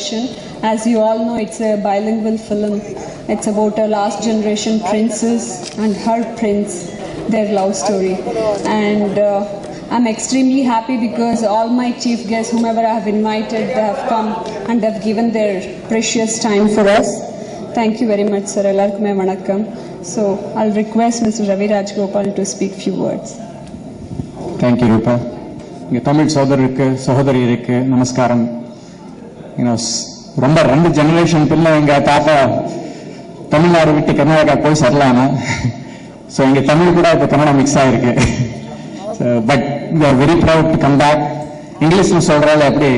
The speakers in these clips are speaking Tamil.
Sudarshan. As you all know, it's a bilingual film. It's about a last generation princess and her prince, their love story. And I'm extremely happy because all my chief guests, whomever I have invited, they have come and they've given their precious time for us. Thank you very much, sir. Ellarkume vanakkam. So I'll request Mr. Ravi Rajgopal to speak few words. Thank you, Rupa. இங்கே தமிழ் சகோதரிக்கு நமஸ்காரம். ரொம்ப 2 ஜெனரேஷன் பிள்ளை எங்கள் தாத்தா தமிழ்நாடு விட்டு கர்நாடகா போய் சரலானா. ஸோ இங்கே தமிழ் கூட இப்போ கன்னடா மிக்ஸ் ஆகிருக்கு. But we are very proud to come back. இங்கிலீஷில் சொல்கிறால எப்படி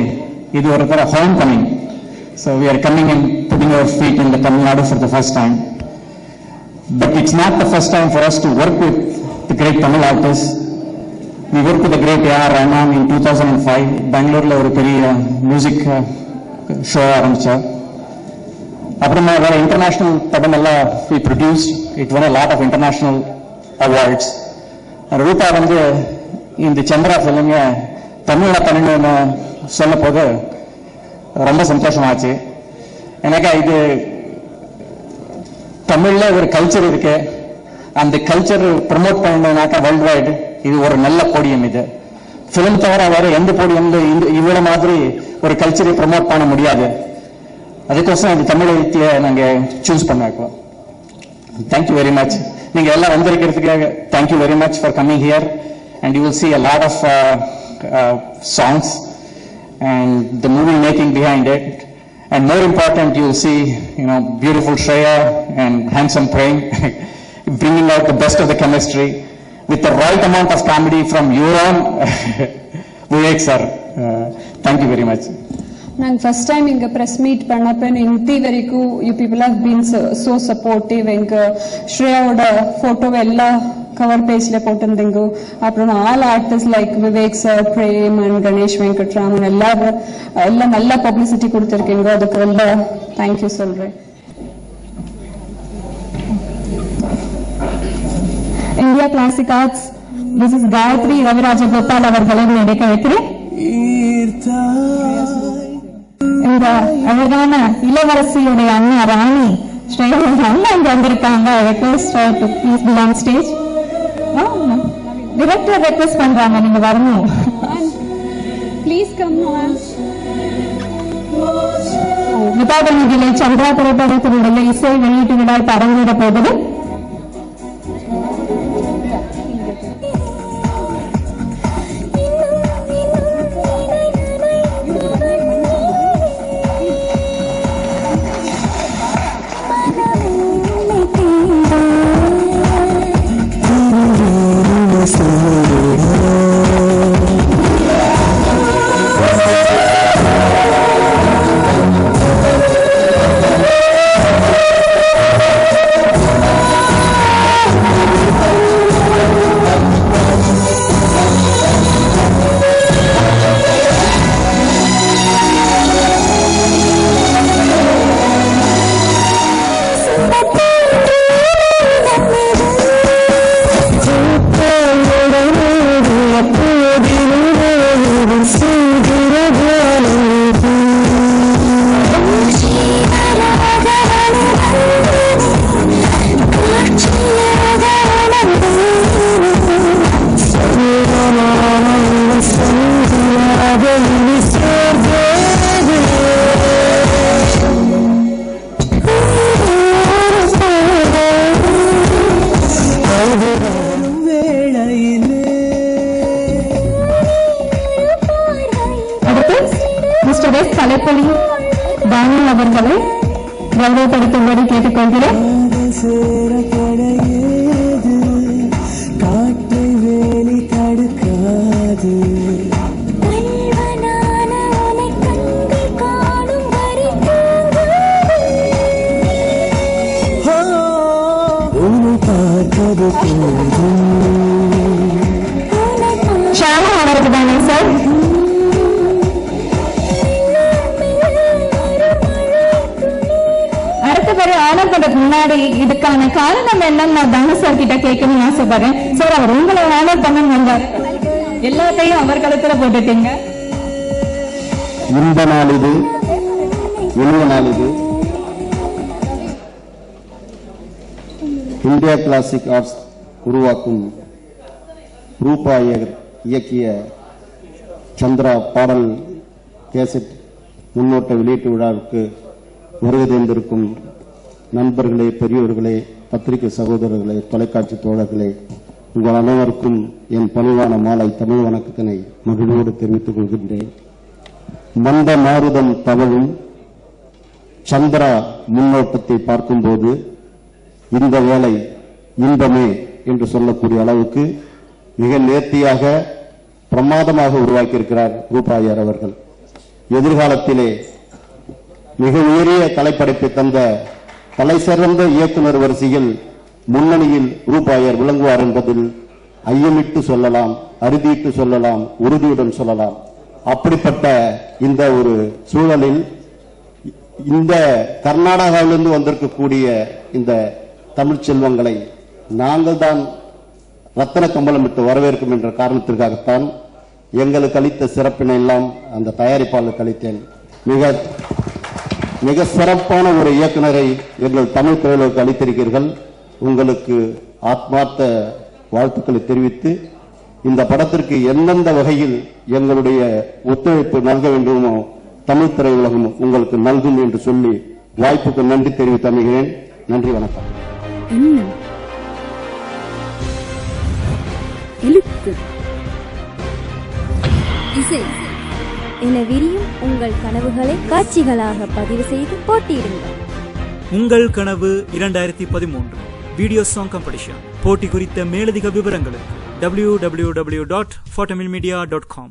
இது ஒரு தர homecoming. So we are coming and putting our feet in the Tamil Nadu for the first time. But it's not the first time for us to work with the great Tamil artist. We worked with the great A.R. Rahman in 2005. Bangalore ஒரு பெரிய மியூசிக் ஷோ ஆரம்பிச்சா. அப்புறமா வேற இன்டர்நேஷனல் படம் எல்லாம் we produced. It won a lot of international awards. ரூபா இந்த சந்திரா ஃபிலிம் தமிழ்ல பண்ணணும்னு சொல்ல போது ரொம்ப சந்தோஷமாச்சு. எனக்கு இது தமிழ்ல ஒரு கல்ச்சர் இருக்கு. அந்த கல்ச்சர் ப்ரமோட் பண்ணணும்னாக்கா வேர்ல்டு வைடு இது ஒரு நல்ல போடியம். இது பிலிம் தவிர வேற எந்த போடியம்ல இவ்வளவு மாதிரி ஒரு கல்ச்சரை ப்ரமோட் பண்ண முடியாது. அதுக்கோசரம் இந்த தமிழ் எழுத்திய நாங்க சூஸ் பண்ணிருக்கோம். Thank you very much. நீங்க எல்லாம் வந்திருக்கிறதுக்காக thank you very much for coming here. And you will see a lot of songs and the movie making behind it. And more important, you will see beautiful Shreya and handsome Prem bringing out the best of the chemistry with the right amount of comedy from your own Vivek sir. Thank you very much. நான் ஃபர்ஸ்ட் டைம் இங்கே ப்ரெஸ் மீட் பண்ணப்போ இந்தி வரைக்கும் you people have been so supportive. எங்கள் ஸ்ரேயாவோட ஃபோட்டோவை எல்லா கவர் பேஜில் போட்டிருந்தீங்க. அப்புறம் all artist like Vivek sir, Prem and Ganesh Venkatraman எல்லாம் நல்ல பப்ளிசிட்டி கொடுத்துருக்கீங்க. அதுக்கு ரொம்ப தேங்க்யூ சொல்கிறேன். India classic arts Mrs Gayathri Ravi Rajagopal அவர்களை நடிக்க வைக்கிறேன். இந்த அழகான இளவரசியுடைய அண்ணா ராணி ஸ்ரேயா அண்ணா இங்க வந்திருக்காங்க. ஸ்டேஜ் டிரெக்டர் ரெக்வெஸ்ட் பண்றாங்க, நீங்க வரணும். Please come. மிதாபனிதிலே சந்திரா திரைப்படத்தினுடைய இசை வெளியீட்டு விழா அரங்கேற போகுது. கலைப்பொலி பானு அவர்களை கௌரவப்படுத்தும்படி கேட்டுக்கொள்கிறேன். ஷாமா அவருக்கு தானே சார்? ஆனர் பண்றதுக்கு முன்னாடி இதுக்கான காரணம் என்னன்னு நான் தானு சார் கிட்ட கேட்கணும்னு ஆசைப்படுறேன். சார், அவர் உங்களை ஆனர் பண்ண வந்தார், எல்லாத்தையும் அவர் கழுத்துல போட்டுட்டீங்க. இந்த நாள் இது இனிய நாள் இது. இந்தியா கிளாசிக் ஆர்ட்ஸ் உருவாக்கும் ரூபா இயக்கிய சந்திரா பாடல் கேசட் முன்னோட்ட வெளியீட்டு விழாவுக்கு வருகை தந்திருக்கும் நண்பர்களே, பெரியோர்களே, பத்திரிகை சகோதரர்களே, தொலைக்காட்சி தோழர்களே, உங்கள் அனைவருக்கும் என் பணிவான மாலை தமிழ் வணக்கத்தினை மகிழ்வோடு தெரிவித்துக் கொள்கின்றேன். மந்த மாருதம் தவழும் சந்திரா முன்னோட்டத்தை பார்க்கும்போது இந்த வேலை இன்பமே என்று சொல்லக்கூடிய அளவுக்கு மிக நேர்த்தியாக பிரமாதமாக உருவாக்கியிருக்கிறார் ரூபாயர் அவர்கள். எதிர்காலத்திலே மிக உயரிய கலைப்படைப்பை தந்த தலை சிறந்த இயக்குனர் வரிசையில் முன்னணியில் ரூபாயர் விளங்குவார் என்பதில் ஐயமிட்டு சொல்லலாம், அறுதியிட்டு சொல்லலாம், உறுதியுடன் சொல்லலாம். அப்படிப்பட்ட இந்த ஒரு சூழலில் இந்த கர்நாடகாவிலிருந்து வந்திருக்கக்கூடிய இந்த தமிழ் செல்வங்களை நாங்கள் தான் ரத்தன கம்பளமிட்டு வரவேற்கும் என்ற காரணத்திற்காகத்தான் எங்களுக்கு அளித்த சிறப்பினை எல்லாம் அந்த தயாரிப்பாளருக்கு அளித்தேன். மிக சிறப்பான ஒரு இயக்குனரை எங்கள் தமிழ் திரையுலகுக்கு அளித்திருக்கிறீர்கள். உங்களுக்கு ஆத்மார்த்த வாழ்த்துக்களை தெரிவித்து இந்த படத்திற்கு எந்தெந்த வகையில் எங்களுடைய ஒத்துழைப்பு நல்க வேண்டுமோ தமிழ் திரையுலகம் உங்களுக்கு நல்கும் என்று சொல்லி வாய்ப்புக்கு நன்றி தெரிவித்து அமைகிறேன். நன்றி, வணக்கம். இசை என விரியும் உங்கள் கனவுகளை காட்சிகளாக பதிவு செய்து போட்டியிடுங்கள். உங்கள் கனவு 2013 வீடியோ சாங் காம்படிஷன் போட்டி குறித்த மேலதிக விவரங்களுக்கு www.fortamilmedia.com